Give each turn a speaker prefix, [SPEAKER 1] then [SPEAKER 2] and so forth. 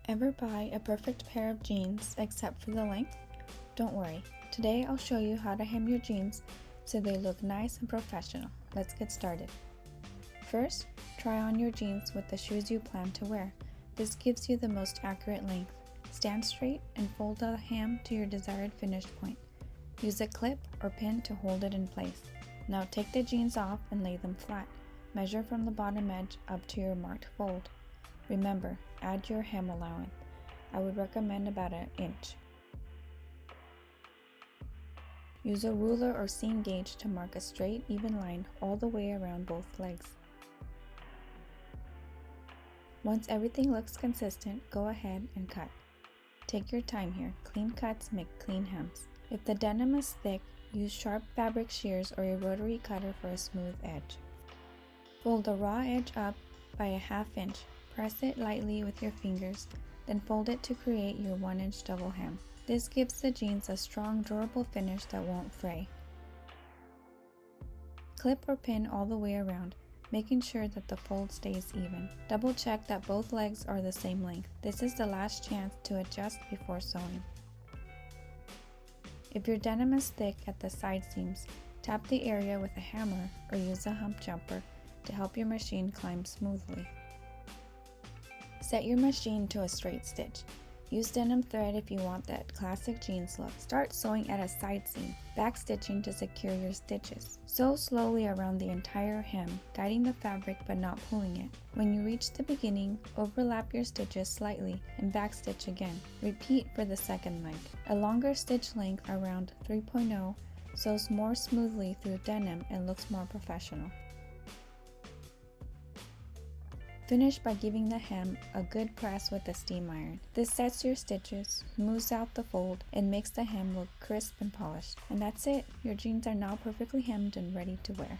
[SPEAKER 1] Ever buy a perfect pair of jeans except for the length? Don't worry, today I'll show you how to hem your jeans so they look nice and professional. Let's get started. First, try on your jeans with the shoes you plan to wear. This gives you the most accurate length. Stand straight and fold the hem to your desired finish point. Use a clip or pin to hold it in place. Now take the jeans off and lay them flat. Measure from the bottom edge up to your marked fold. Remember, add your hem allowance. I would recommend about an inch. Use a ruler or seam gauge to mark a straight, even line all the way around both legs. Once everything looks consistent, go ahead and cut. Take your time here. Clean cuts make clean hems. If the denim is thick, use sharp fabric shears or a rotary cutter for a smooth edge. Fold the raw edge up by a ½ inch. Press it lightly with your fingers, then fold it to create your 1-inch double hem. This gives the jeans a strong, durable finish that won't fray. Clip or pin all the way around, making sure that the fold stays even. Double check that both legs are the same length. This is the last chance to adjust before sewing. If your denim is thick at the side seams, tap the area with a hammer or use a hump jumper to help your machine climb smoothly. Set your machine to a straight stitch. Use denim thread if you want that classic jeans look. Start sewing at a side seam, back stitching to secure your stitches. Sew slowly around the entire hem, guiding the fabric but not pulling it. When you reach the beginning, overlap your stitches slightly and back stitch again. Repeat for the second leg. A longer stitch length around 3.0 sews more smoothly through denim and looks more professional. Finish by giving the hem a good press with a steam iron. This sets your stitches, smooths out the fold, and makes the hem look crisp and polished. And that's it! Your jeans are now perfectly hemmed and ready to wear.